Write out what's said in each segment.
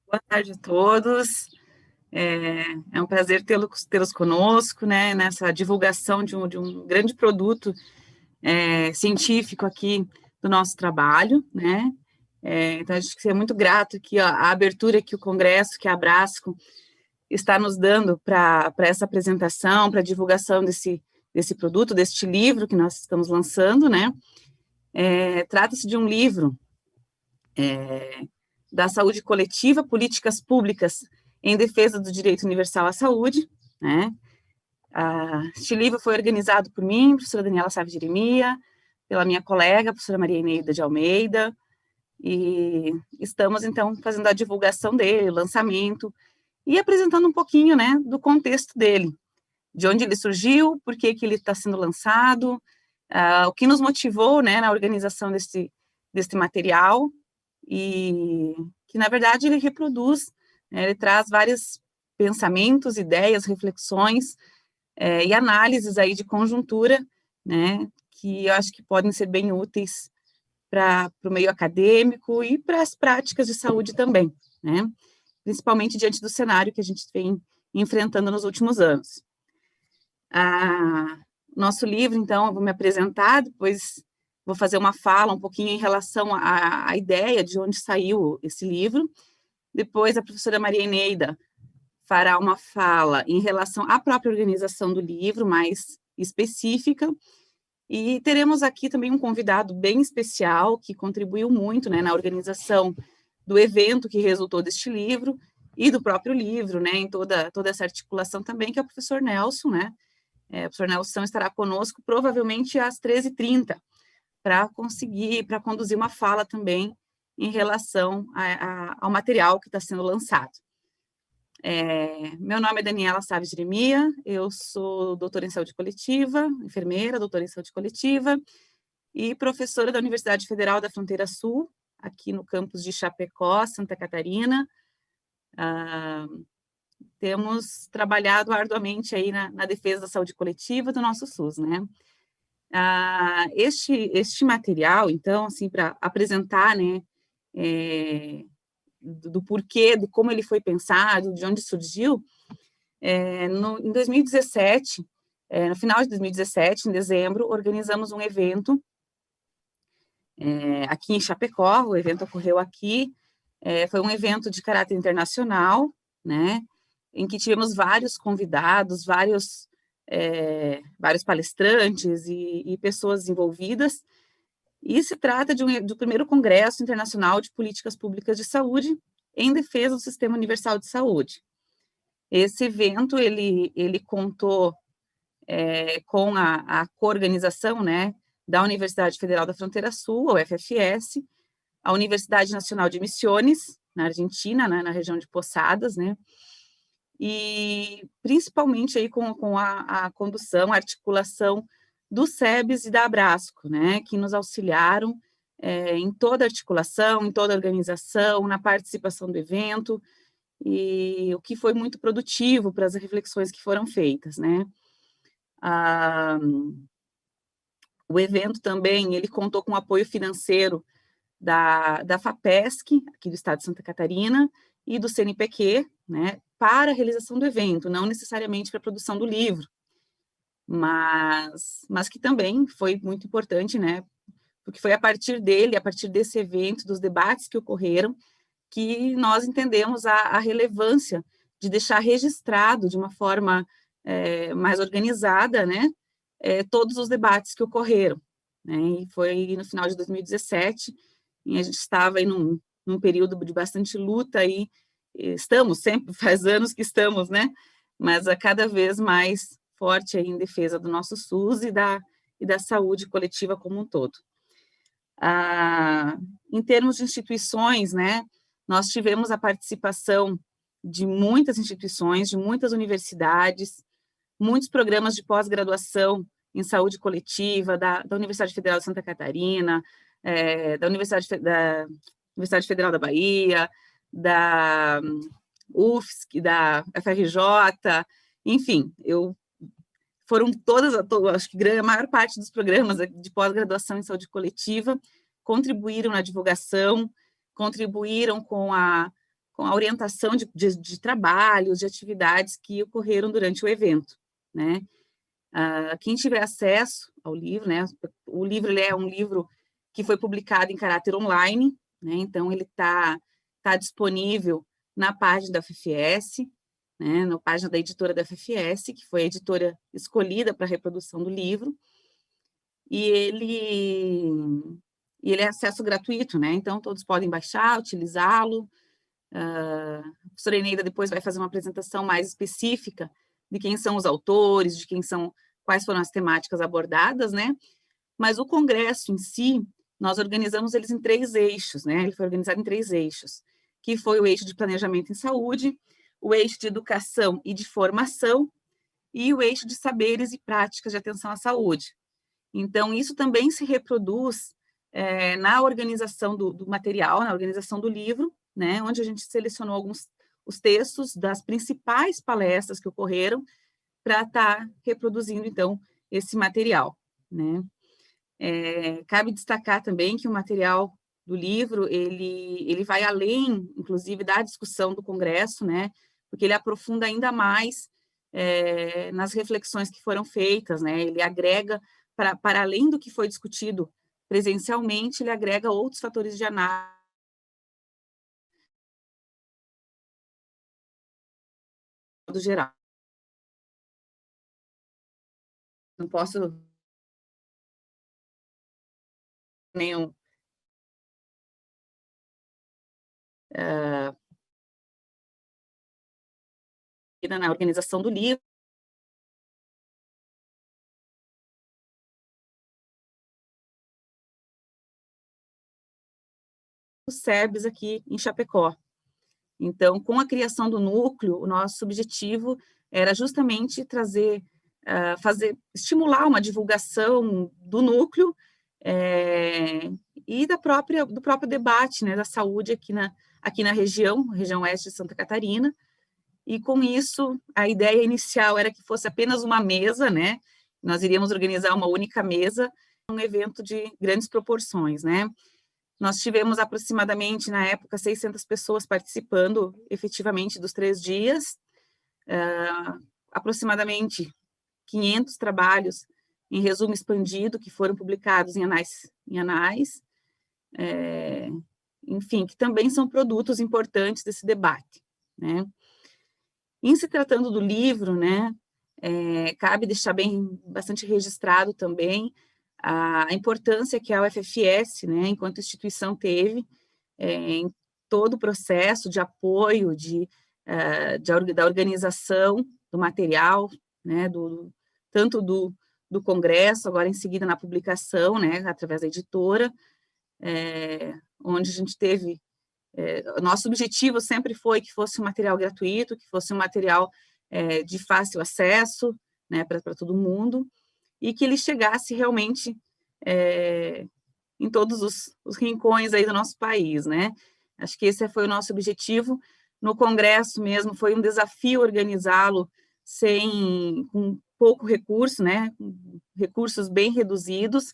Boa tarde a todos. É um prazer tê-los conosco, né, nessa divulgação de um grande produto científico aqui do nosso trabalho, né. Então, a gente é muito grato aqui, ó, a abertura que o Congresso, que a Abrasco está nos dando para essa apresentação, para a divulgação desse produto, deste livro que nós estamos lançando, né. Trata-se de um livro da saúde coletiva, políticas públicas em defesa do direito universal à saúde, né? Este livro foi organizado por mim, professora Daniela Sávio Jeremia, pela minha colega, professora Maria Eneida de Almeida, e estamos, então, fazendo a divulgação dele, o lançamento, e apresentando um pouquinho, né, do contexto dele, de onde ele surgiu, por que ele está sendo lançado, o que nos motivou, né, na organização desse material, e que, na verdade, ele reproduz, né, ele traz vários pensamentos, ideias, reflexões e análises aí de conjuntura, né, que eu acho que podem ser bem úteis para o meio acadêmico e para as práticas de saúde também, né, principalmente diante do cenário que a gente vem enfrentando nos últimos anos. Nosso livro, então, eu vou me apresentar, depois vou fazer uma fala um pouquinho em relação à ideia de onde saiu esse livro. Depois, a professora Maria Eneida fará uma fala em relação à própria organização do livro, mais específica. E teremos aqui também um convidado bem especial, que contribuiu muito, né, na organização do evento que resultou deste livro, e do próprio livro, né, em toda essa articulação também, que é o professor Nelson, né. O professor Nelson estará conosco provavelmente às 13h30, para conduzir uma fala também em relação ao material que está sendo lançado. Meu nome é Daniela Sávio Jeremia, eu sou doutora em saúde coletiva, enfermeira, doutora em saúde coletiva, e professora da Universidade Federal da Fronteira Sul, aqui no campus de Chapecó, Santa Catarina. Temos trabalhado arduamente aí na defesa da saúde coletiva do nosso SUS, né? Este material, então, assim, para apresentar, né, do porquê, de como ele foi pensado, de onde surgiu, em 2017, no final de 2017, em dezembro, organizamos um evento aqui em Chapecó. O evento ocorreu aqui, foi um evento de caráter internacional, né, em que tivemos vários convidados, vários palestrantes e pessoas envolvidas, e se trata do primeiro Congresso Internacional de Políticas Públicas de Saúde em defesa do Sistema Universal de Saúde. Esse evento, ele contou com a coorganização, né, da Universidade Federal da Fronteira Sul, a UFFS, a Universidade Nacional de Misiones, na Argentina, né, na região de Posadas, né, e principalmente aí com a condução, a articulação do SEBS e da Abrasco, né, que nos auxiliaram em toda a articulação, em toda a organização, na participação do evento, e o que foi muito produtivo para as reflexões que foram feitas, né. O evento também, ele contou com apoio financeiro da FAPESC, aqui do estado de Santa Catarina, e do CNPq, né, para a realização do evento, não necessariamente para a produção do livro, mas que também foi muito importante, né, porque foi a partir dele, a partir desse evento, dos debates que ocorreram, que nós entendemos a relevância de deixar registrado de uma forma mais organizada, né, todos os debates que ocorreram, né, e foi no final de 2017, e a gente estava aí num período de bastante luta, e estamos sempre, faz anos que estamos, né, mas a cada vez mais forte aí em defesa do nosso SUS e da saúde coletiva como um todo. Em termos de instituições, né, nós tivemos a participação de muitas instituições, de muitas universidades, muitos programas de pós-graduação em saúde coletiva, da Universidade Federal de Santa Catarina, da Universidade Federal da Bahia, da UFSC, da FRJ, enfim, foram todas, acho que a maior parte dos programas de pós-graduação em saúde coletiva contribuíram na divulgação, contribuíram com com a orientação de trabalhos, de atividades que ocorreram durante o evento, né? Quem tiver acesso ao livro, né? O livro ele é um livro que foi publicado em caráter online, né? Então ele tá disponível na página da FFS, né? Na página da editora da FFS, que foi a editora escolhida para a reprodução do livro, e ele é acesso gratuito, né? Então todos podem baixar, utilizá-lo. A professora Eneida depois vai fazer uma apresentação mais específica de quem são os autores, quais foram as temáticas abordadas, né? Mas o congresso em si, nós organizamos eles em 3 eixos, né? Ele foi organizado em 3 eixos, que foi o eixo de planejamento em saúde, o eixo de educação e de formação, e o eixo de saberes e práticas de atenção à saúde. Então, isso também se reproduz na organização do material, na organização do livro, né, onde a gente selecionou os textos das principais palestras que ocorreram para estar reproduzindo, então, esse material, né. Cabe destacar também que o material do livro, ele vai além, inclusive, da discussão do congresso, né, porque ele aprofunda ainda mais nas reflexões que foram feitas, né, ele agrega, para além do que foi discutido presencialmente, ele agrega outros fatores de análise do geral. Não posso nenhum na organização do livro, o SEBS aqui em Chapecó. Então, com a criação do núcleo, o nosso objetivo era justamente estimular uma divulgação do núcleo e do próprio debate, né, da saúde aqui na região oeste de Santa Catarina. E com isso, a ideia inicial era que fosse apenas uma mesa, né? Nós iríamos organizar uma única mesa, um evento de grandes proporções, né? Nós tivemos aproximadamente, na época, 600 pessoas participando efetivamente dos 3 dias, aproximadamente 500 trabalhos em resumo expandido que foram publicados em anais, enfim, que também são produtos importantes desse debate, né? Em se tratando do livro, né, cabe deixar bastante registrado também a importância que a UFFS, né, enquanto instituição, teve em todo o processo de apoio, da organização do material, né, tanto do congresso, agora em seguida na publicação, né, através da editora, onde a gente teve nosso objetivo sempre foi que fosse um material gratuito, que fosse um material de fácil acesso, né, para todo mundo, e que ele chegasse realmente em todos os rincões aí do nosso país, né? Acho que esse foi o nosso objetivo. No congresso mesmo, foi um desafio organizá-lo com pouco recurso, né? Com recursos bem reduzidos,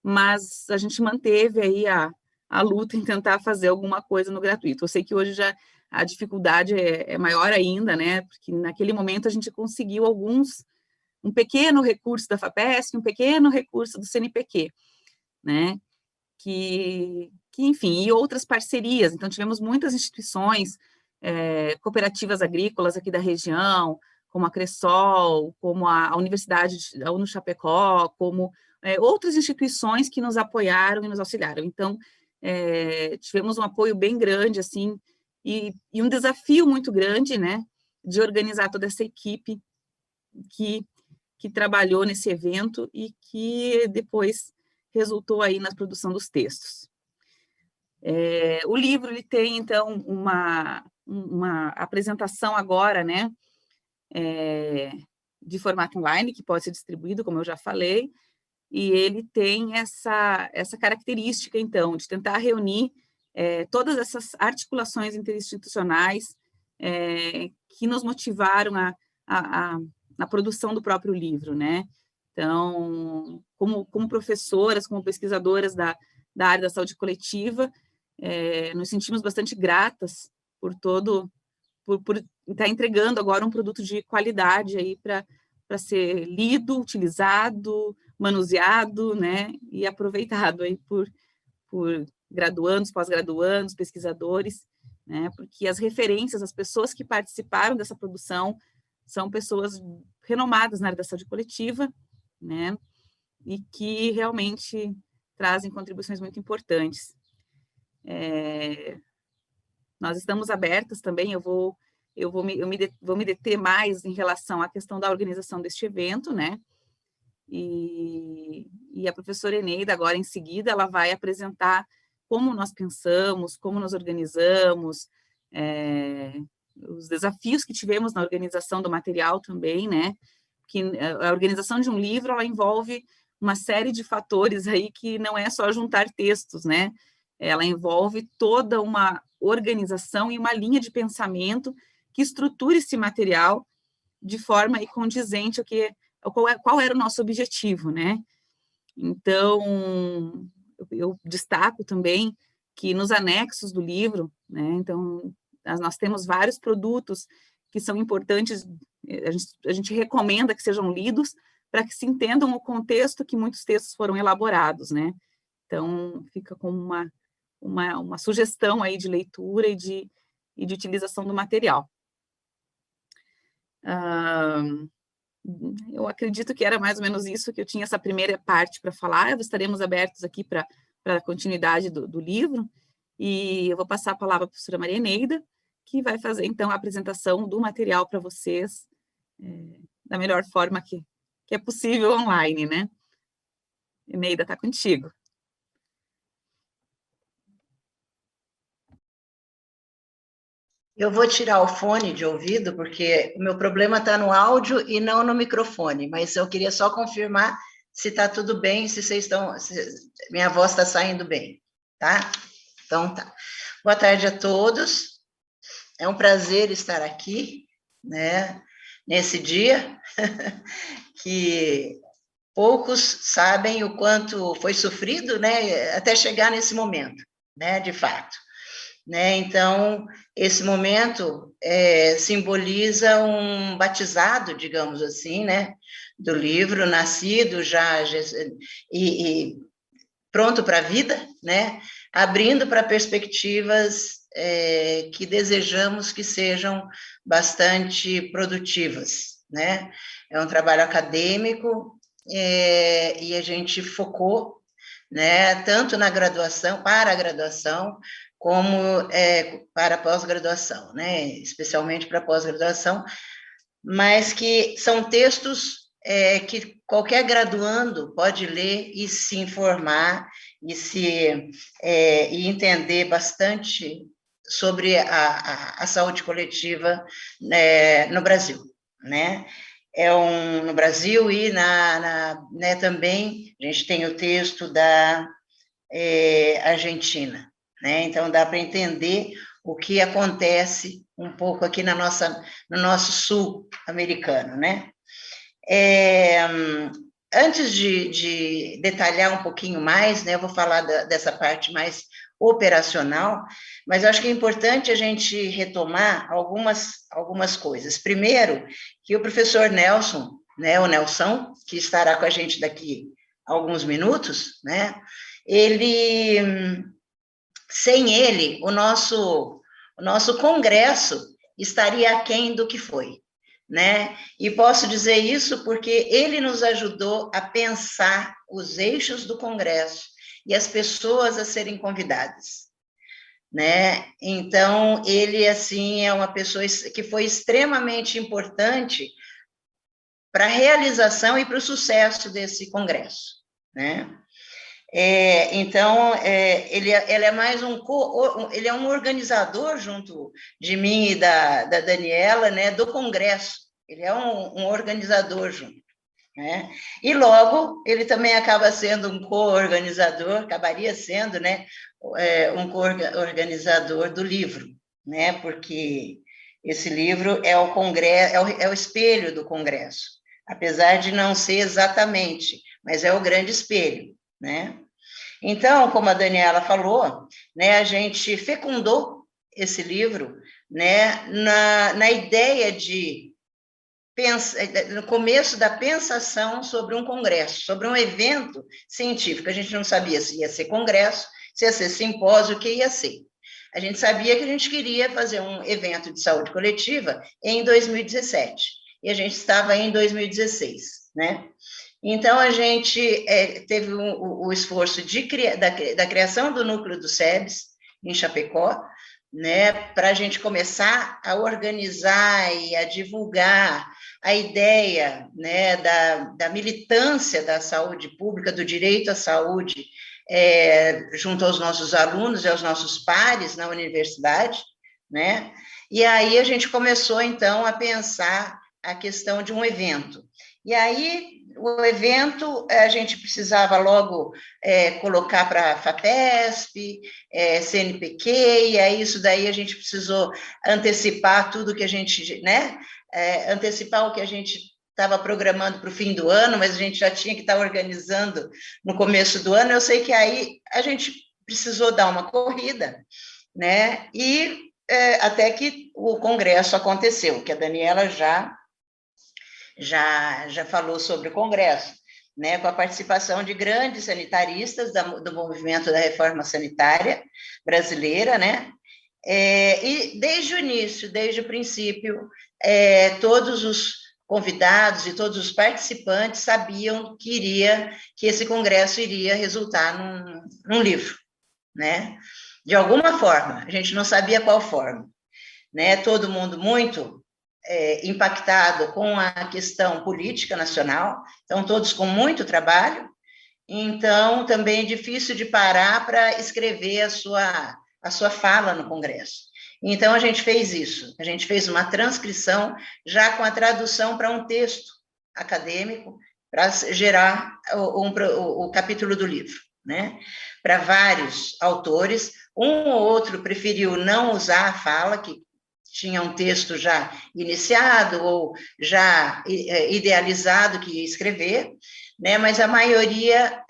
mas a gente manteve aí a luta em tentar fazer alguma coisa no gratuito. Eu sei que hoje já a dificuldade é maior ainda, né? Porque naquele momento a gente conseguiu um pequeno recurso da FAPESP, um pequeno recurso do CNPq, né? Que enfim, e outras parcerias. Então, tivemos muitas instituições, cooperativas agrícolas aqui da região, como a Cressol, como a Universidade, a UNO Chapecó, como outras instituições que nos apoiaram e nos auxiliaram. Então, tivemos um apoio bem grande, assim, e um desafio muito grande, né, de organizar toda essa equipe que trabalhou nesse evento e que depois resultou aí na produção dos textos. O livro ele tem, então, uma apresentação agora, né, de formato online, que pode ser distribuído, como eu já falei, e ele tem essa característica, então, de tentar reunir todas essas articulações interinstitucionais que nos motivaram na produção do próprio livro, né? Então, como professoras, como pesquisadoras da área da saúde coletiva, nos sentimos bastante gratas por estar entregando agora um produto de qualidade aí para ser lido, utilizado, manuseado, né, e aproveitado aí por graduandos, pós-graduandos, pesquisadores, né, porque as referências, as pessoas que participaram dessa produção são pessoas renomadas na área da saúde coletiva, né, e que realmente trazem contribuições muito importantes. Nós estamos abertas também, vou me deter mais em relação à questão da organização deste evento, né, e a professora Eneida, agora em seguida, ela vai apresentar como nós pensamos, como nós organizamos, os desafios que tivemos na organização do material também, né, que a organização de um livro, ela envolve uma série de fatores aí que não é só juntar textos, né, ela envolve toda uma organização e uma linha de pensamento que estrutura esse material de forma aí condizente ao que qual era o nosso objetivo, né? Então, eu destaco também que nos anexos do livro, né, então, nós temos vários produtos que são importantes, a gente recomenda que sejam lidos para que se entendam o contexto que muitos textos foram elaborados, né? Então, fica como uma sugestão aí de leitura e de utilização do material. Eu acredito que era mais ou menos isso, que eu tinha essa primeira parte para falar. Estaremos abertos aqui para a continuidade do livro, e eu vou passar a palavra para a professora Maria Eneida, que vai fazer, então, a apresentação do material para vocês, da melhor forma que é possível online, né? Eneida, está contigo. Eu vou tirar o fone de ouvido, porque o meu problema está no áudio e não no microfone, mas eu queria só confirmar se está tudo bem, se minha voz está saindo bem, tá? Então tá. Boa tarde a todos. É um prazer estar aqui, né, nesse dia, que poucos sabem o quanto foi sofrido, né, até chegar nesse momento, né, de fato. Né? Então, esse momento simboliza um batizado, digamos assim, né, do livro, nascido já e pronto para a vida, né, abrindo para perspectivas que desejamos que sejam bastante produtivas, né? É um trabalho acadêmico e a gente focou, né, tanto na graduação, para a graduação, como para a pós-graduação, né, especialmente para a pós-graduação, mas que são textos que qualquer graduando pode ler e se informar e entender bastante sobre a saúde coletiva no Brasil, né? No Brasil e né, também a gente tem o texto da Argentina, né? Então dá para entender o que acontece um pouco aqui no nosso sul americano, né? Antes de detalhar um pouquinho mais, né, eu vou falar dessa parte mais operacional, mas eu acho que é importante a gente retomar algumas coisas. Primeiro, que o professor Nelson, né, o Nelson, que estará com a gente daqui a alguns minutos, né, sem ele, o nosso congresso estaria aquém do que foi, né? E posso dizer isso porque ele nos ajudou a pensar os eixos do congresso e as pessoas a serem convidadas, né? Então, ele, assim, é uma pessoa que foi extremamente importante para a realização e para o sucesso desse congresso, né? Então, ele é mais ele é um organizador junto de mim e da Daniela, né, do congresso. Ele é um organizador junto, né? E logo ele também acaba sendo um co-organizador, acabaria sendo, né, um co-organizador do livro, né? Porque esse livro é o congresso, é o espelho do congresso, apesar de não ser exatamente, mas é o grande espelho, né? Então, como a Daniela falou, né, a gente fecundou esse livro né, na ideia de no começo da pensação sobre um congresso, sobre um evento científico. A gente não sabia se ia ser congresso, se ia ser simpósio, o que ia ser. A gente sabia que a gente queria fazer um evento de saúde coletiva em 2017, e a gente estava em 2016, né? Então, a gente teve o esforço da criação do núcleo do SEBS, em Chapecó, né, para a gente começar a organizar e a divulgar a ideia, né, da militância da saúde pública, do direito à saúde, junto aos nossos alunos e aos nossos pares na universidade, né? E aí a gente começou, então, a pensar a questão de um evento. E aí, o evento, a gente precisava logo colocar para a FAPESP, CNPq, e aí isso daí a gente precisou antecipar tudo que a gente, né? Antecipar o que a gente estava programando para o fim do ano, mas a gente já tinha que estar organizando no começo do ano. Eu sei que aí a gente precisou dar uma corrida, né? E até que o congresso aconteceu, que a Daniela já falou sobre o congresso, né, com a participação de grandes sanitaristas do movimento da reforma sanitária brasileira, né, e desde o início, desde o princípio, todos os convidados e todos os participantes sabiam que esse congresso iria resultar num livro, né, de alguma forma, a gente não sabia qual forma, né, todo mundo muito impactado com a questão política nacional, então todos com muito trabalho, então também é difícil de parar para escrever a sua fala no Congresso. Então a gente fez isso, a gente fez uma transcrição já com a tradução para um texto acadêmico para gerar o capítulo do livro, né? Para vários autores, um ou outro preferiu não usar a fala, que tinha um texto já iniciado ou já idealizado que ia escrever, né? Mas a maioria,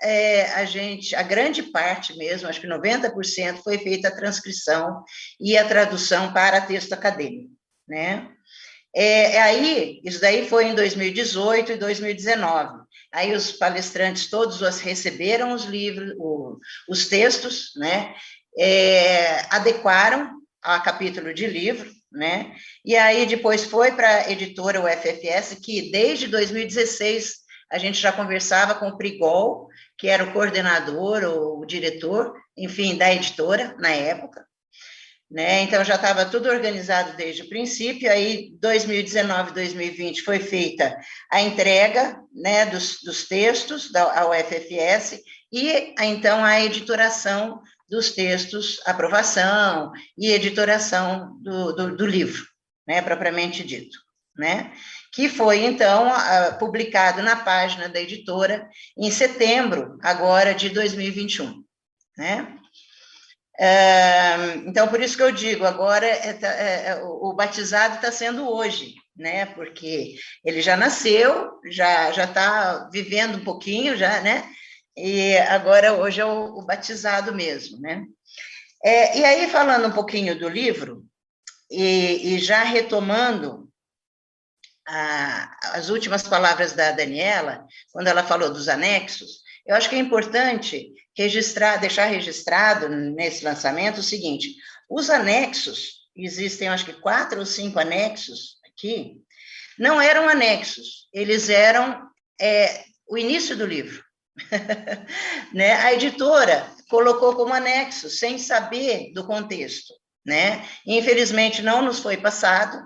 a grande parte mesmo, acho que 90%, foi feita a transcrição e a tradução para texto acadêmico, né? Aí, isso daí foi em 2018 e 2019. Aí os palestrantes todos receberam os livros, os textos, né? Adequaram a capítulo de livro, né? E aí depois foi para a editora UFFS, que desde 2016 a gente já conversava com o Prigol, que era o coordenador ou o diretor, enfim, da editora na época, né? Então já estava tudo organizado desde o princípio. Aí 2019, 2020 foi feita a entrega, né, dos textos da UFFS e então a editoração dos textos, aprovação e editoração do livro, né, propriamente dito, né, que foi, então, publicado na página da editora em setembro, agora, de 2021, né. Então, por isso que eu digo, agora o batizado está sendo hoje, né, porque ele já nasceu, já está vivendo um pouquinho, já, né, e agora, hoje, é o batizado mesmo, né? E aí, falando um pouquinho do livro, e já retomando as últimas palavras da Daniela, quando ela falou dos anexos, eu acho que é importante deixar registrado nesse lançamento o seguinte: os anexos, existem, acho que 4 ou 5 anexos aqui, não eram anexos, eles eram o início do livro. Né? A editora colocou como anexo, sem saber do contexto, né? Infelizmente, não nos foi passado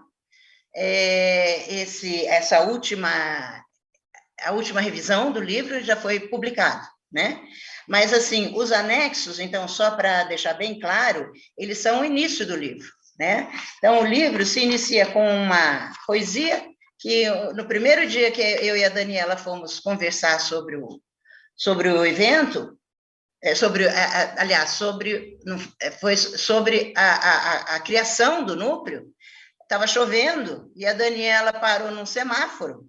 a última revisão do livro já foi publicado, né? Mas, assim, os anexos, então, só para deixar bem claro, eles são o início do livro, né? Então, o livro se inicia com uma poesia que, no primeiro dia que eu e a Daniela fomos conversar sobre o evento, foi sobre a criação do núcleo. Estava chovendo e a Daniela parou num semáforo,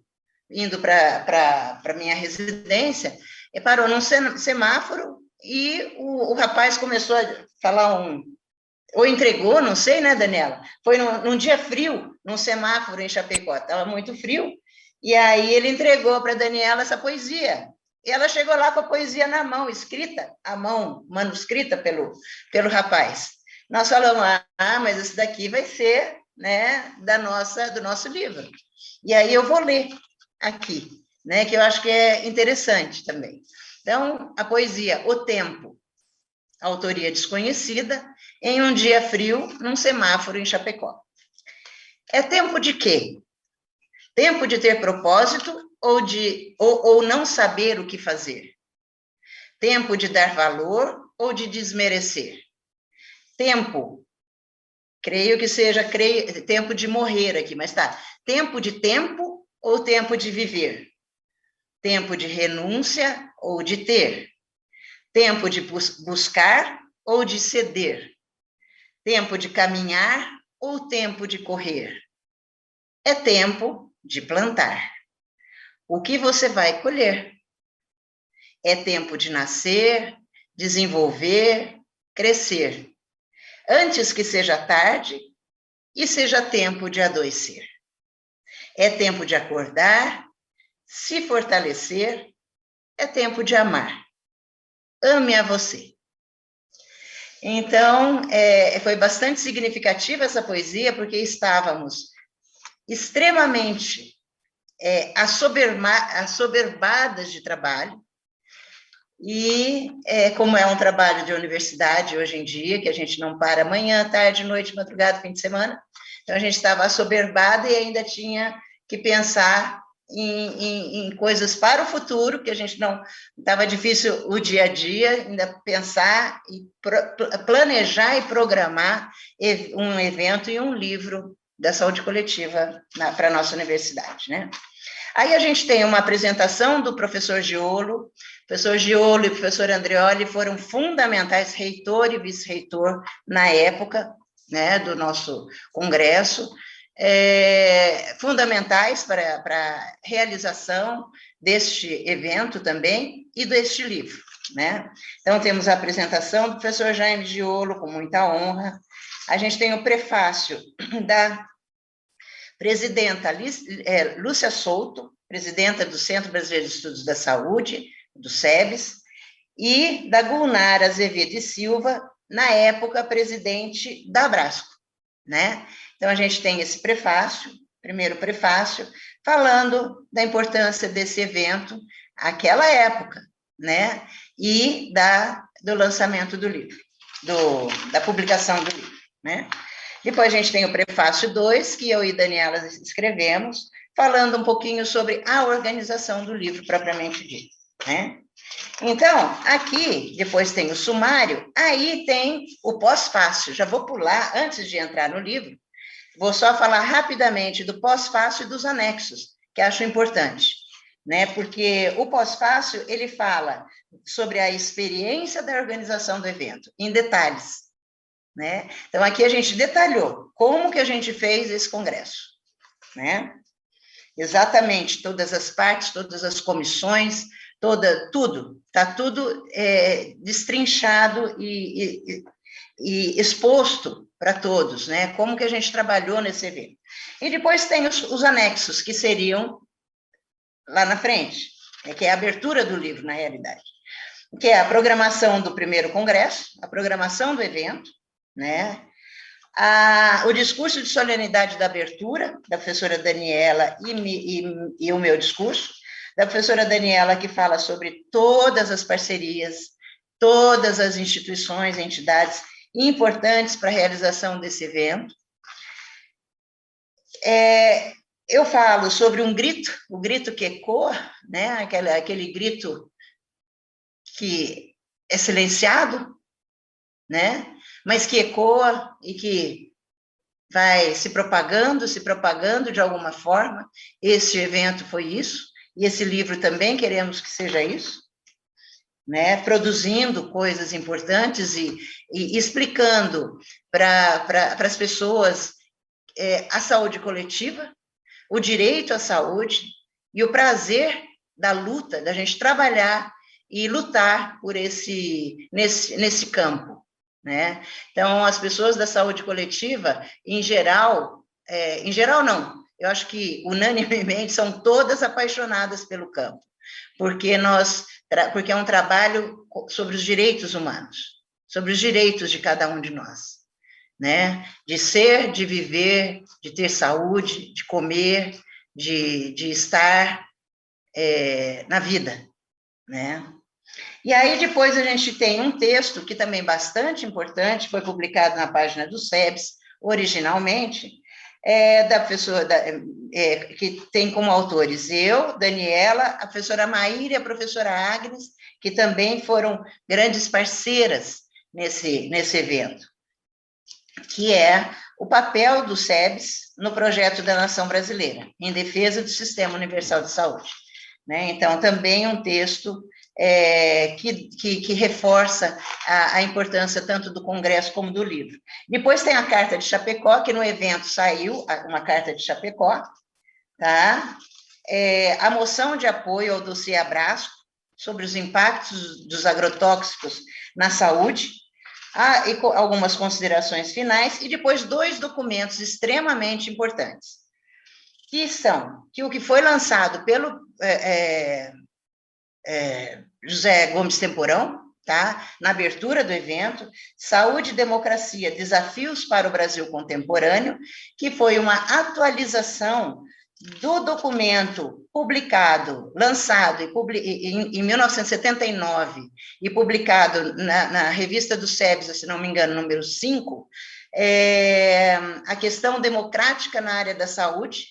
indo para a minha residência, e parou num semáforo e o rapaz começou a falar ou entregou, não sei, né, Daniela? Foi num dia frio, num semáforo em Chapecó, estava muito frio, e aí ele entregou para a Daniela essa poesia. E ela chegou lá com a poesia na mão, escrita, à mão, manuscrita pelo rapaz. Nós falamos, mas esse daqui vai ser, né, do nosso livro. E aí eu vou ler aqui, né, que eu acho que é interessante também. Então, a poesia O Tempo, autoria desconhecida, em um dia frio, num semáforo em Chapecó. É tempo de quê? Tempo de ter propósito ou não saber o que fazer? Tempo de dar valor ou de desmerecer? Tempo, creio que seja tempo de morrer aqui, mas tá. Tempo de tempo ou tempo de viver? Tempo de renúncia ou de ter? Tempo de buscar ou de ceder? Tempo de caminhar ou tempo de correr? É tempo de plantar. O que você vai colher? É tempo de nascer, desenvolver, crescer, antes que seja tarde e seja tempo de adoecer. É tempo de acordar, se fortalecer, é tempo de amar. Ame a você. Então, foi bastante significativa essa poesia, porque estávamos extremamente assoberbadas de trabalho, e como é um trabalho de universidade hoje em dia, que a gente não para manhã, tarde, noite, madrugada, fim de semana, então a gente estava assoberbada e ainda tinha que pensar em coisas para o futuro, que a gente não... Estava difícil o dia a dia, ainda pensar, e planejar e programar um evento e um livro da saúde coletiva para a nossa universidade, né? Aí a gente tem uma apresentação do professor Giolo. O professor Giolo e o professor Andreoli foram fundamentais, reitor e vice-reitor, na época, né, do nosso congresso, fundamentais para a realização deste evento também e deste livro, né? Então, temos a apresentação do professor Jaime Giolo, com muita honra. A gente tem o prefácio da presidenta Lúcia Souto, presidenta do Centro Brasileiro de Estudos da Saúde, do SEBS, e da Gulnar Azevedo e Silva, na época presidente da Abrasco, né? Então, a gente tem esse prefácio, primeiro prefácio, falando da importância desse evento, aquela época, né? E do lançamento do livro, da publicação do livro, né? Depois a gente tem o prefácio 2, que eu e Daniela escrevemos, falando um pouquinho sobre a organização do livro propriamente dito, né? Então, aqui, depois tem o sumário, aí tem o pós-fácil. Já vou pular, antes de entrar no livro, vou só falar rapidamente do pós-fácil e dos anexos, que acho importante, né? Porque o pós-fácil, ele fala sobre a experiência da organização do evento, em detalhes, né? Então, aqui a gente detalhou como que a gente fez esse congresso, né? Exatamente, todas as partes, todas as comissões, tudo, está tudo destrinchado e exposto para todos, né? Como que a gente trabalhou nesse evento. E depois tem os anexos, que seriam lá na frente, que é a abertura do livro, na realidade, que é a programação do primeiro congresso, a programação do evento, né? O discurso de solenidade da abertura, da professora Daniela, e o meu discurso, da professora Daniela, que fala sobre todas as parcerias, todas as instituições, entidades importantes para a realização desse evento. Eu falo sobre um grito, o grito que ecoa, né? Aquele grito que é silenciado, né? Mas que ecoa e que vai se propagando de alguma forma. Esse evento foi isso, e esse livro também queremos que seja isso, né? Produzindo coisas importantes e explicando para as pessoas a saúde coletiva, o direito à saúde e o prazer da luta, da gente trabalhar e lutar por nesse campo, né? Então, as pessoas da saúde coletiva, em geral não, eu acho que unanimemente são todas apaixonadas pelo campo, porque é um trabalho sobre os direitos humanos, sobre os direitos de cada um de nós, né? De ser, de viver, de ter saúde, de comer, de estar na vida, né? E aí depois a gente tem um texto que também é bastante importante, foi publicado na página do SEBS, originalmente, da professora, que tem como autores eu, Daniela, a professora Maíra e a professora Agnes, que também foram grandes parceiras nesse evento, que é o papel do SEBS no projeto da nação brasileira, em defesa do Sistema Universal de Saúde, né? Então, também um texto que reforça a importância tanto do Congresso como do livro. Depois tem a Carta de Chapecó, que no evento saiu uma Carta de Chapecó, tá? A moção de apoio ao dossiê Abrasco, sobre os impactos dos agrotóxicos na saúde, e algumas considerações finais, e depois 2 documentos extremamente importantes, que o que foi lançado pelo José Gomes Temporão, tá? Na abertura do evento, Saúde e Democracia, Desafios para o Brasil Contemporâneo, que foi uma atualização do documento publicado, lançado em 1979 e publicado na revista do SEBS, se não me engano, número 5, a questão democrática na área da saúde,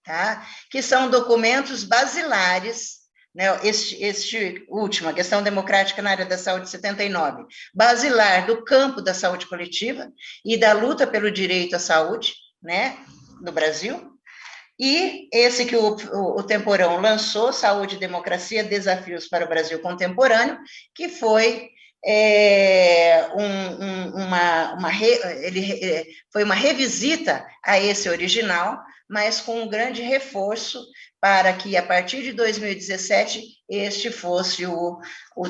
tá? Que são documentos basilares, né? Este último, a questão democrática na área da saúde, 79, basilar do campo da saúde coletiva e da luta pelo direito à saúde, né, no Brasil. E esse que o Temporão lançou, Saúde e Democracia, Desafios para o Brasil Contemporâneo, que foi foi uma revisita a esse original, mas com um grande reforço para que, a partir de 2017, este fosse o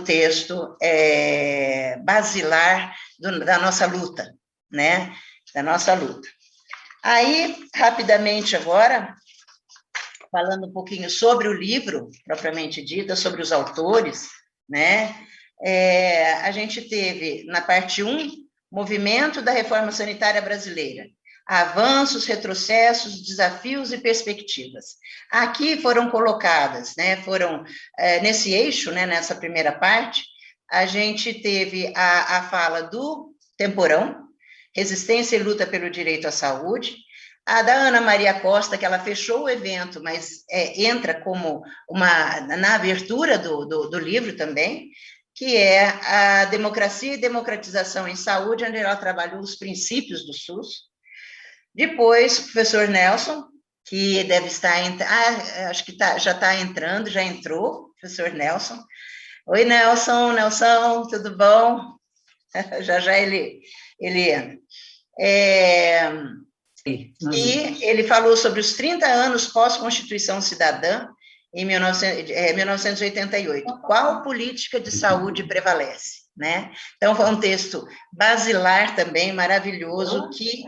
texto basilar da nossa luta, né? Da nossa luta. Aí, rapidamente agora, falando um pouquinho sobre o livro, propriamente dito, sobre os autores, né? A gente teve, na parte 1, Movimento da Reforma Sanitária Brasileira, avanços, retrocessos, desafios e perspectivas. Aqui foram colocadas, né? Nesse eixo, né? Nessa primeira parte, a gente teve a fala do Temporão, Resistência e Luta pelo Direito à Saúde, a da Ana Maria Costa, que ela fechou o evento, mas entra como na abertura do livro também, que é a Democracia e Democratização em Saúde, onde ela trabalhou os princípios do SUS. Depois, o professor Nelson, que deve estar... acho que já está entrando, já entrou, professor Nelson. Oi, Nelson, tudo bom? Já ele entra. E ele falou sobre os 30 anos pós-Constituição Cidadã, em 1988. Qual política de saúde prevalece? Né? Então, foi um texto basilar também, maravilhoso, que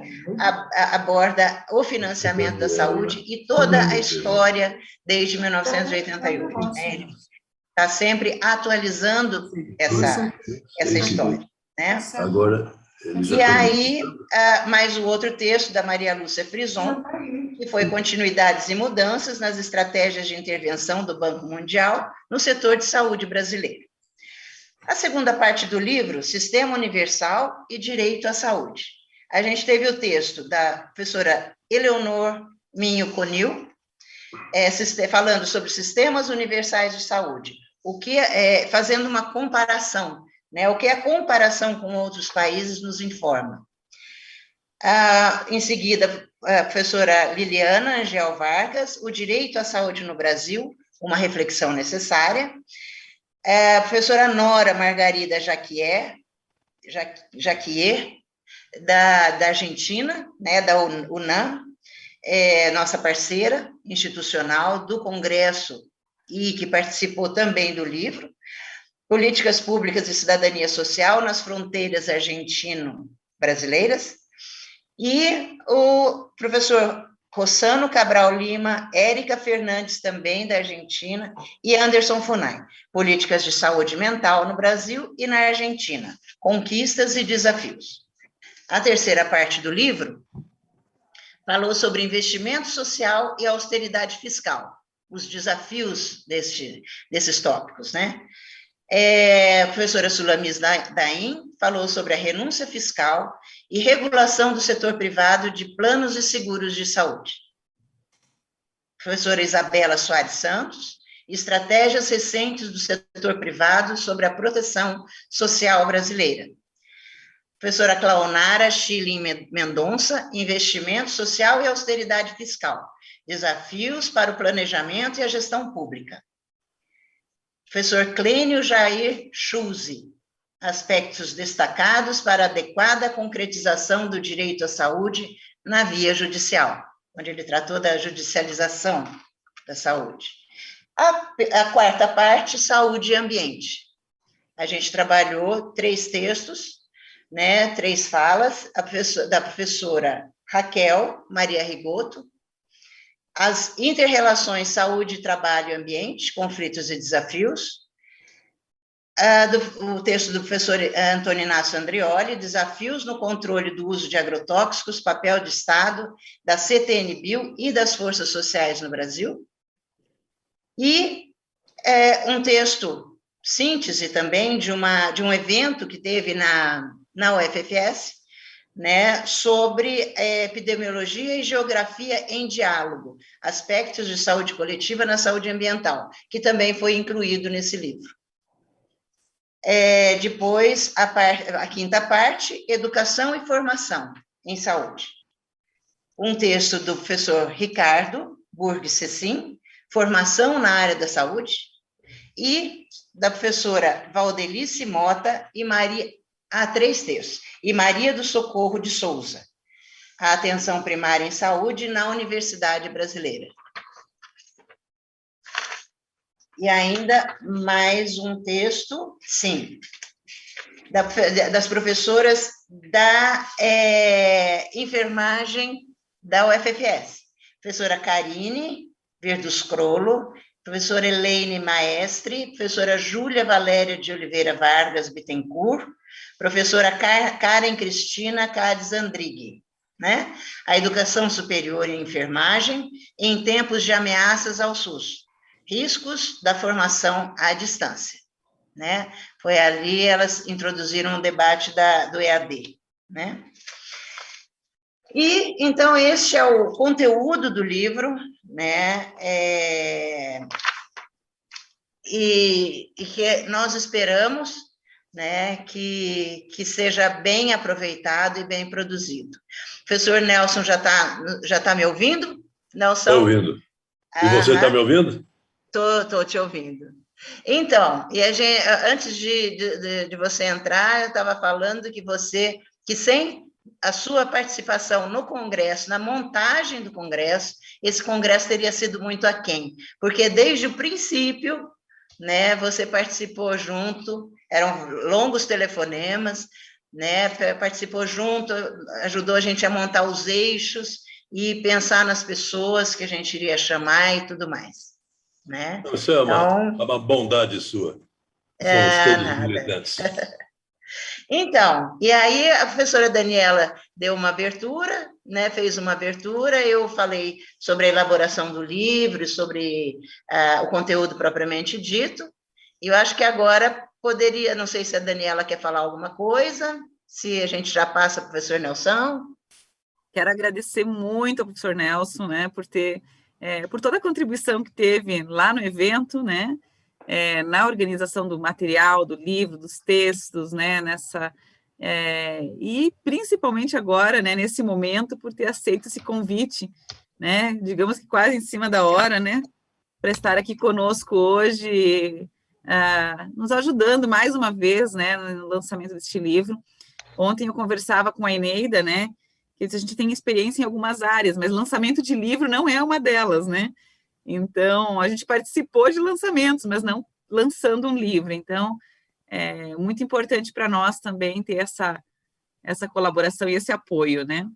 aborda o financiamento da saúde e toda a história desde 1988. Né? Ele está sempre atualizando essa história. Né? Agora... E aí, mais o outro texto da Maria Lúcia Frison, que foi Continuidades e Mudanças nas Estratégias de Intervenção do Banco Mundial no Setor de Saúde Brasileiro. A segunda parte do livro, Sistema Universal e Direito à Saúde. A gente teve o texto da professora Eleonor Minho Conil, falando sobre sistemas universais de saúde, fazendo uma comparação, né? O que a comparação com outros países nos informa. Em seguida, a professora Liliana Angel Vargas, O Direito à Saúde no Brasil, uma reflexão necessária. A professora Nora Margarida Jaquier, da Argentina, né, da UNAM, nossa parceira institucional do Congresso e que participou também do livro. Políticas Públicas e Cidadania Social nas Fronteiras Argentino-Brasileiras, e o professor Rossano Cabral Lima, Érica Fernandes, também da Argentina, e Anderson Funay, Políticas de Saúde Mental no Brasil e na Argentina, Conquistas e Desafios. A terceira parte do livro falou sobre investimento social e austeridade fiscal, os desafios desses tópicos, né? A professora Sulamis Daim falou sobre a renúncia fiscal e regulação do setor privado de planos e seguros de saúde. Professora Isabela Soares Santos, estratégias recentes do setor privado sobre a proteção social brasileira. Professora Claonara Chile Mendonça, investimento social e austeridade fiscal, desafios para o planejamento e a gestão pública. Professor Clênio Jair Schulze, aspectos destacados para a adequada concretização do direito à saúde na via judicial, onde ele tratou da judicialização da saúde. A quarta parte, saúde e ambiente. A gente trabalhou 3 textos, né, 3 falas, da professora Raquel Maria Rigoto, as interrelações saúde, trabalho e ambiente, conflitos e desafios. O texto do professor Antônio Inácio Andrioli, desafios no controle do uso de agrotóxicos, papel de Estado, da CTN-Bio e das forças sociais no Brasil. E um texto síntese também de um evento que teve na UFFS, né, sobre epidemiologia e geografia em diálogo, aspectos de saúde coletiva na saúde ambiental, que também foi incluído nesse livro. Depois, a quinta parte, educação e formação em saúde. Um texto do professor Ricardo Burg Cecim, formação na área da saúde, e da professora Valdelice Mota e Maria... 3 textos. E Maria do Socorro de Souza, a atenção primária em saúde na Universidade Brasileira. E ainda mais um texto, sim, das professoras da enfermagem da UFFS. Professora Karine Verduscrolo, professora Elaine Maestre, professora Júlia Valéria de Oliveira Vargas Bittencourt, professora Karen Cristina Cades Andrighi, né? A educação superior em enfermagem em tempos de ameaças ao SUS, riscos da formação à distância, né? Foi ali elas introduziram o debate do EAD, né? E, então, este é o conteúdo do livro, né? E que nós esperamos, né, que seja bem aproveitado e bem produzido. Professor Nelson já tá me ouvindo? Nelson? Estou ouvindo. E você está me ouvindo? Estou te ouvindo. Então, e antes de você entrar, eu estava falando que sem a sua participação no Congresso, na montagem do Congresso, esse Congresso teria sido muito aquém, porque desde o princípio, né, você participou junto, eram longos telefonemas, né, participou junto, ajudou a gente a montar os eixos e pensar nas pessoas que a gente iria chamar e tudo mais, né? Isso é uma bondade sua. Somos todos militantes. Então, e aí a professora Daniela deu uma abertura, né, fez uma abertura, eu falei sobre a elaboração do livro, sobre o conteúdo propriamente dito, e eu acho que agora poderia, não sei se a Daniela quer falar alguma coisa, se a gente já passa para o professor Nelson. Quero agradecer muito ao professor Nelson, né, por toda a contribuição que teve lá no evento, né, na organização do material, do livro, dos textos, né, e principalmente agora, né, nesse momento, por ter aceito esse convite, né, digamos que quase em cima da hora, né, para estar aqui conosco hoje, nos ajudando mais uma vez, né, no lançamento deste livro. Ontem eu conversava com a Eneida, né, que a gente tem experiência em algumas áreas, mas lançamento de livro não é uma delas, né? Então, a gente participou de lançamentos, mas não lançando um livro. Então, é muito importante para nós também ter essa colaboração e esse apoio, né?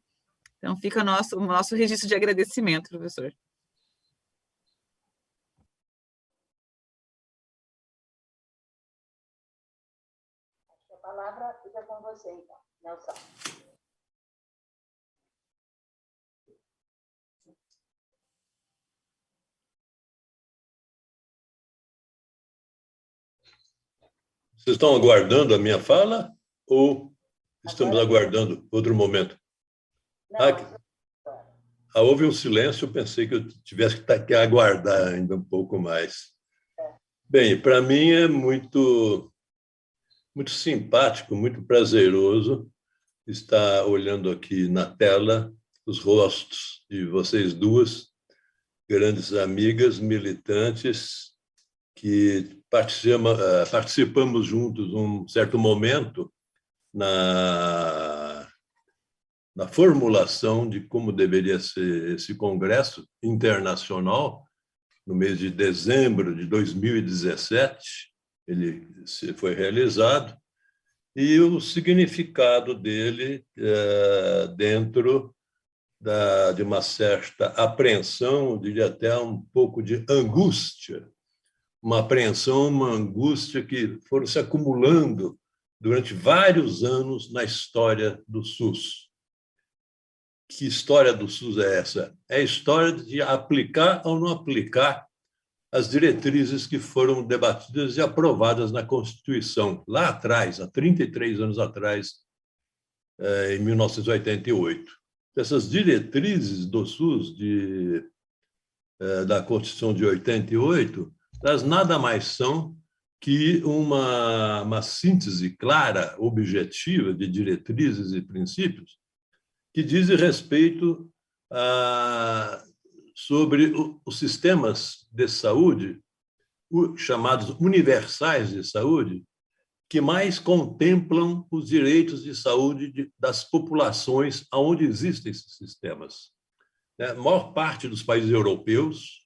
Então, fica o nosso registro de agradecimento, professor. A palavra fica com você, então, Nelson. Vocês estão aguardando a minha fala ou estamos aguardando outro momento? Houve um silêncio, eu pensei que eu tivesse que aguardar ainda um pouco mais. Bem, para mim é muito simpático, muito prazeroso estar olhando aqui na tela os rostos de vocês duas, grandes amigas, militantes, que participamos juntos num certo momento na formulação de como deveria ser esse congresso internacional, no mês de dezembro de 2017, ele foi realizado, e o significado dele dentro de uma certa apreensão, eu diria até um pouco de angústia, uma apreensão, uma angústia que foram se acumulando durante vários anos na história do SUS. Que história do SUS é essa? É a história de aplicar ou não aplicar as diretrizes que foram debatidas e aprovadas na Constituição, lá atrás, há 33 anos atrás, em 1988. Essas diretrizes do SUS da Constituição de 88, elas nada mais são que uma síntese clara, objetiva de diretrizes e princípios que dizem respeito sobre os sistemas de saúde, chamados universais de saúde, que mais contemplam os direitos de saúde das populações onde existem esses sistemas. A maior parte dos países europeus,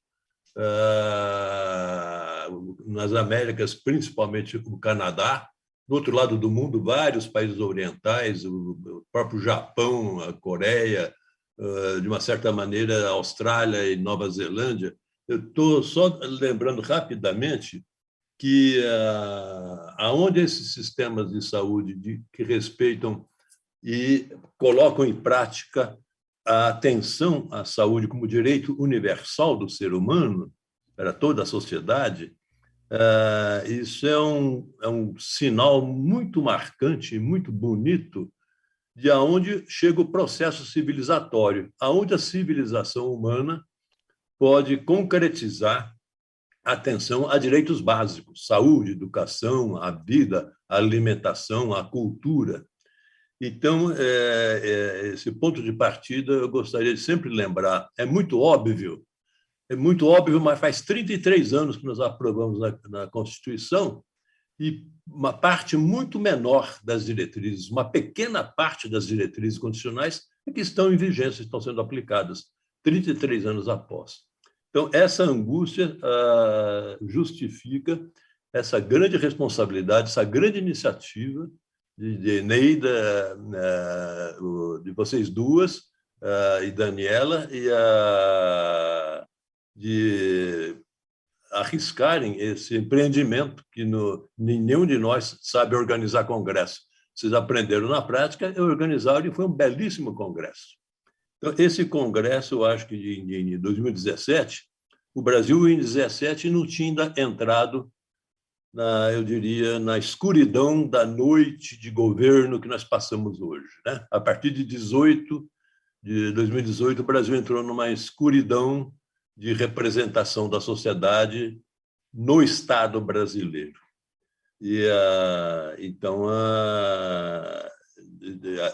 nas Américas, principalmente o Canadá, do outro lado do mundo, vários países orientais, o próprio Japão, a Coreia, de uma certa maneira, a Austrália e Nova Zelândia. Eu estou só lembrando rapidamente que aonde esses sistemas de saúde que respeitam e colocam em prática a atenção à saúde como direito universal do ser humano, para toda a sociedade, isso é um sinal muito marcante, muito bonito, de aonde chega o processo civilizatório, aonde a civilização humana pode concretizar a atenção a direitos básicos, saúde, educação, a vida, a alimentação, a cultura. Então, esse ponto de partida eu gostaria de sempre lembrar. É muito óbvio, mas faz 33 anos que nós aprovamos na Constituição e uma parte muito menor das diretrizes, uma pequena parte das diretrizes constitucionais é que estão em vigência, estão sendo aplicadas 33 anos após. Então, essa angústia justifica essa grande responsabilidade, essa grande iniciativa de Neida, de vocês duas, e Daniela, e de arriscarem esse empreendimento que nenhum de nós sabe organizar congresso. Vocês aprenderam na prática e organizaram, e foi um belíssimo congresso. Então, esse congresso, eu acho que em 2017, o Brasil, em 2017, não tinha ainda entrado, eu diria, na escuridão da noite de governo que nós passamos hoje, né? A partir de 2018, o Brasil entrou numa escuridão de representação da sociedade no Estado brasileiro. E, então,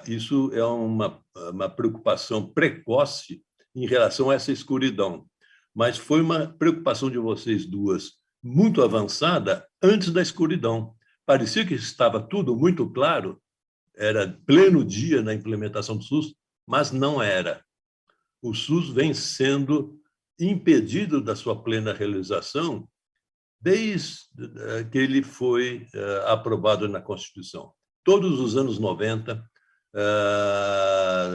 isso é uma preocupação precoce em relação a essa escuridão, mas foi uma preocupação de vocês duas muito avançada antes da escuridão. Parecia que estava tudo muito claro, era pleno dia na implementação do SUS, mas não era. O SUS vem sendo impedido da sua plena realização desde que ele foi aprovado na Constituição. Todos os anos 90,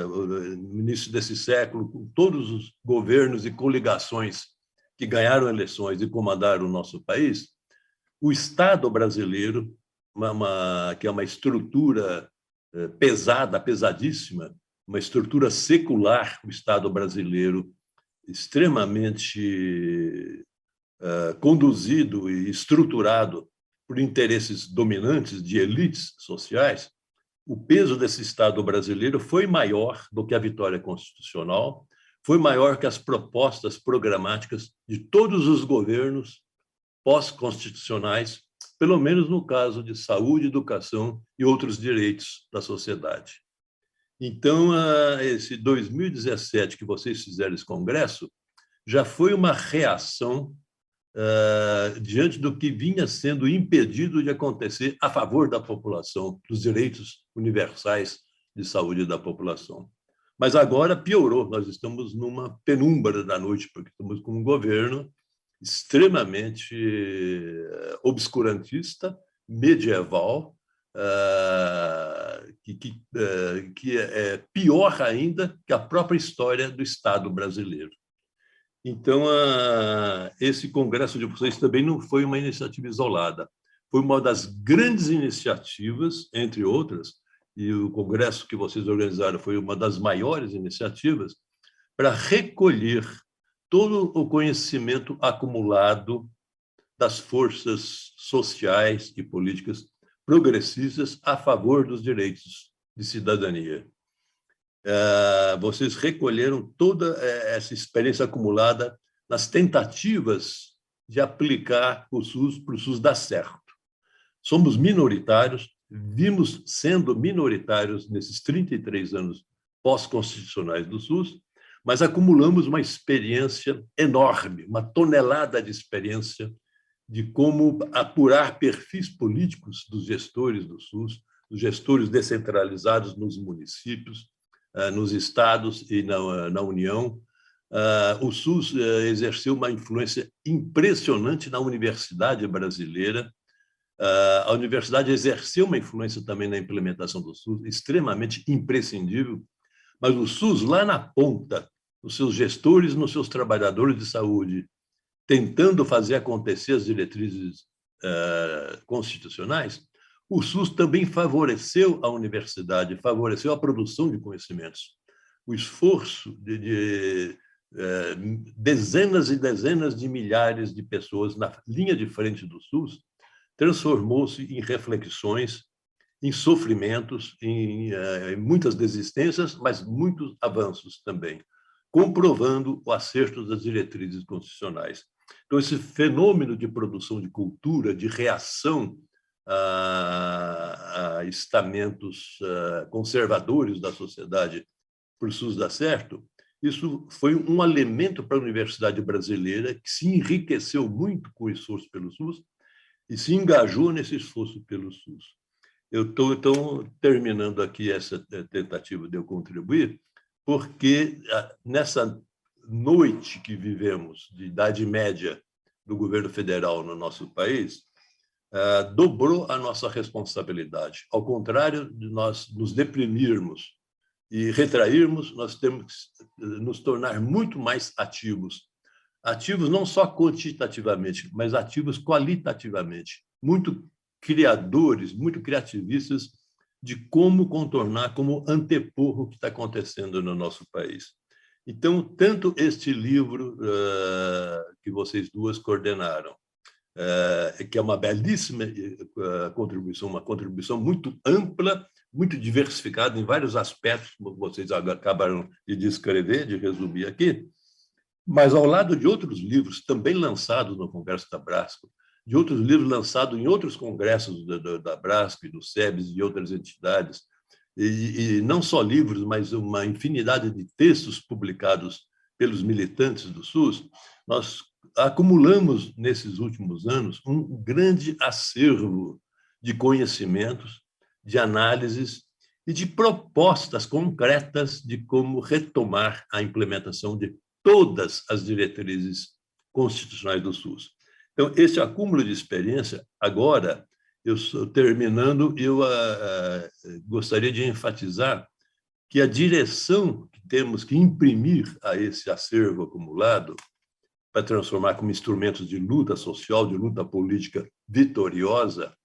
no início desse século, com todos os governos e coligações que ganharam eleições e comandaram o nosso país, o Estado brasileiro, que é uma estrutura pesada, pesadíssima, uma estrutura secular, o Estado brasileiro, extremamente conduzido e estruturado por interesses dominantes de elites sociais, o peso desse Estado brasileiro foi maior do que a vitória constitucional, foi maior que as propostas programáticas de todos os governos pós-constitucionais, pelo menos no caso de saúde, educação e outros direitos da sociedade. Então, esse 2017 que vocês fizeram esse congresso já foi uma reação diante do que vinha sendo impedido de acontecer a favor da população, dos direitos universais de saúde da população. Mas agora piorou, nós estamos numa penumbra da noite, porque estamos com um governo extremamente obscurantista, medieval, que é pior ainda que a própria história do Estado brasileiro. Então, esse congresso de vocês também não foi uma iniciativa isolada, foi uma das grandes iniciativas, entre outras, e o congresso que vocês organizaram foi uma das maiores iniciativas, para recolher todo o conhecimento acumulado das forças sociais e políticas progressistas a favor dos direitos de cidadania. Vocês recolheram toda essa experiência acumulada nas tentativas de aplicar o SUS para o SUS dar certo. Somos minoritários, vimos sendo minoritários nesses 33 anos pós-constitucionais do SUS, mas acumulamos uma experiência enorme, uma tonelada de experiência de como apurar perfis políticos dos gestores do SUS, dos gestores descentralizados nos municípios, nos estados e na União. O SUS exerceu uma influência impressionante na universidade brasileira. A universidade exerceu uma influência também na implementação do SUS, extremamente imprescindível, mas o SUS, lá na ponta, nos seus gestores, nos seus trabalhadores de saúde, tentando fazer acontecer as diretrizes constitucionais, o SUS também favoreceu a universidade, favoreceu a produção de conhecimentos. O esforço de dezenas e dezenas de milhares de pessoas na linha de frente do SUS transformou-se em reflexões, em sofrimentos, em muitas desistências, mas muitos avanços também, comprovando o acerto das diretrizes constitucionais. Então, esse fenômeno de produção de cultura, de reação a estamentos conservadores da sociedade para o SUS dar certo, isso foi um alimento para a universidade brasileira, que se enriqueceu muito com o esforço pelo SUS e se engajou nesse esforço pelo SUS. Eu estou, então, terminando aqui essa tentativa de eu contribuir, porque nessa noite que vivemos, de Idade Média do governo federal no nosso país, dobrou a nossa responsabilidade. Ao contrário de nós nos deprimirmos e retrairmos, nós temos que nos tornar muito mais ativos. Ativos não só quantitativamente, mas ativos qualitativamente. Muito criadores, muito criativistas de como contornar, como antepor o que está acontecendo no nosso país. Então, tanto este livro que vocês duas coordenaram, que é uma belíssima contribuição, uma contribuição muito ampla, muito diversificada em vários aspectos, como vocês acabaram de descrever, de resumir aqui, mas ao lado de outros livros também lançados no Congresso da Brasco, de outros livros lançados em outros congressos da Brasco e do SEBS e outras entidades, e não só livros, mas uma infinidade de textos publicados pelos militantes do SUS, nós acumulamos, nesses últimos anos, um grande acervo de conhecimentos, de análises e de propostas concretas de como retomar a implementação de todas as diretrizes constitucionais do SUS. Então, esse acúmulo de experiência, agora, terminando, eu gostaria de enfatizar que a direção que temos que imprimir a esse acervo acumulado para transformar como instrumentos de luta social, de luta política vitoriosa,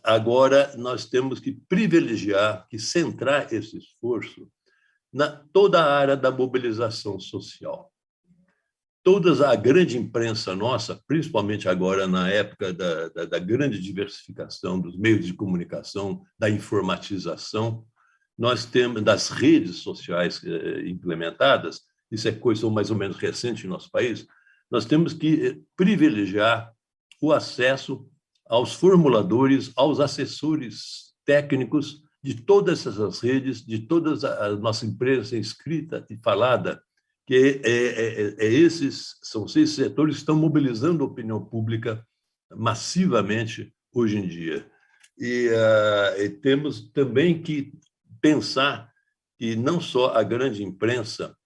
agora nós temos que privilegiar, que centrar esse esforço na toda a área da mobilização social. A grande imprensa nossa, principalmente agora na época da grande diversificação dos meios de comunicação, da informatização, nós temos das redes sociais implementadas, isso é coisa mais ou menos recente no nosso país, nós temos que privilegiar o acesso aos formuladores, aos assessores técnicos de todas essas redes, de toda a nossa imprensa escrita e falada, que são esses setores que estão mobilizando a opinião pública massivamente hoje em dia. E temos também que pensar que não só a grande imprensa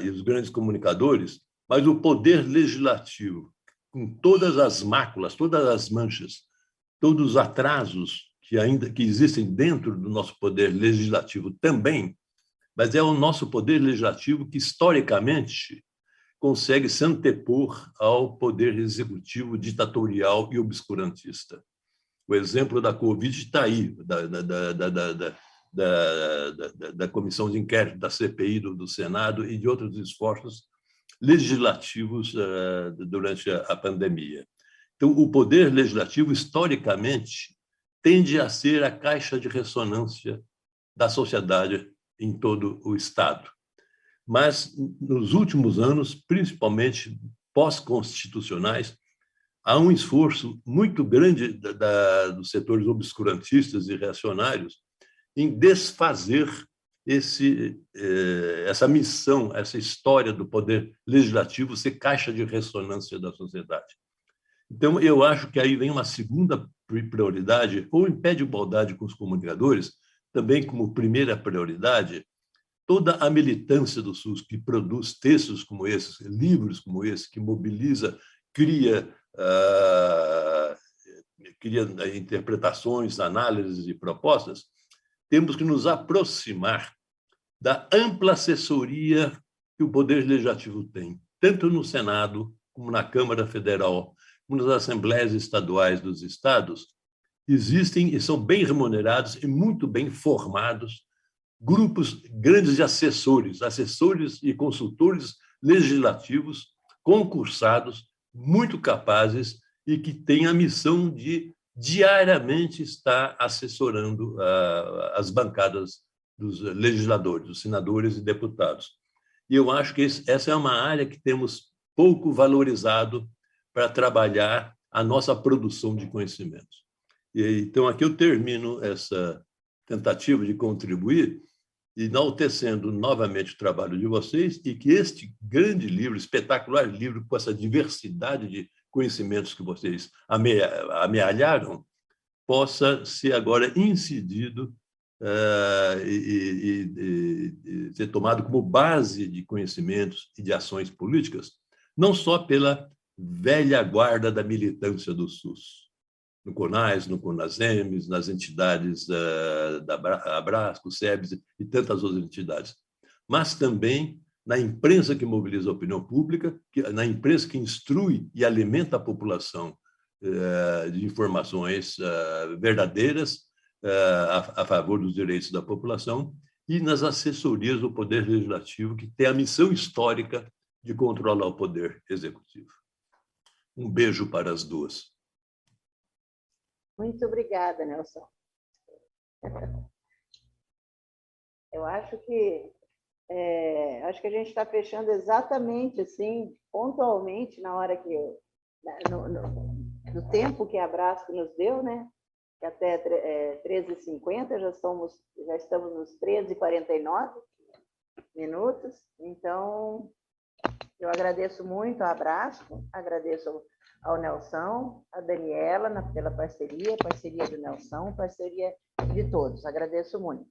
e os grandes comunicadores, mas o poder legislativo, com todas as máculas, todas as manchas, todos os atrasos que existem dentro do nosso poder legislativo também, mas é o nosso poder legislativo que, historicamente, consegue se antepor ao poder executivo ditatorial e obscurantista. O exemplo da Covid está aí, da comissão de inquérito, da CPI do Senado e de outros esforços legislativos durante a pandemia. Então, o poder legislativo, historicamente, tende a ser a caixa de ressonância da sociedade em todo o Estado. Mas, nos últimos anos, principalmente pós-constitucionais, há um esforço muito grande dos setores obscurantistas e reacionários em desfazer essa missão, essa história do poder legislativo ser caixa de ressonância da sociedade. Então, eu acho que aí vem uma segunda prioridade, ou em pé de igualdade com os comunicadores, também como primeira prioridade, toda a militância do SUS que produz textos como esses, livros como esse, que mobiliza, cria interpretações, análises e propostas, temos que nos aproximar da ampla assessoria que o Poder Legislativo tem, tanto no Senado, como na Câmara Federal, como nas assembleias estaduais dos estados. Existem e são bem remunerados e muito bem formados grupos grandes de assessores e consultores legislativos concursados, muito capazes e que têm a missão de diariamente estar assessorando as bancadas dos legisladores, dos senadores e deputados. E eu acho que essa é uma área que temos pouco valorizado para trabalhar a nossa produção de conhecimentos. Então, aqui eu termino essa tentativa de contribuir, enaltecendo novamente o trabalho de vocês e que este grande livro, espetacular livro, com essa diversidade de conhecimentos que vocês amealharam, possa ser agora incidido e ser tomado como base de conhecimentos e de ações políticas, não só pela velha guarda da militância do SUS, no CONAS, no CONASEMES, nas entidades da Abrasco, SEBS e tantas outras entidades, mas também na imprensa que mobiliza a opinião pública, na imprensa que instrui e alimenta a população de informações verdadeiras a favor dos direitos da população, e nas assessorias do Poder Legislativo, que tem a missão histórica de controlar o Poder Executivo. Um beijo para as duas. Muito obrigada, Nelson. Eu acho que a gente está fechando exatamente assim, pontualmente, na hora que no tempo que a Abrasco nos deu, né? Que até 13h50, já estamos nos 13h49 minutos. Então, eu agradeço muito a Abrasco, agradeço ao Nelson, a Daniela pela parceria do Nelson, parceria de todos. Agradeço muito.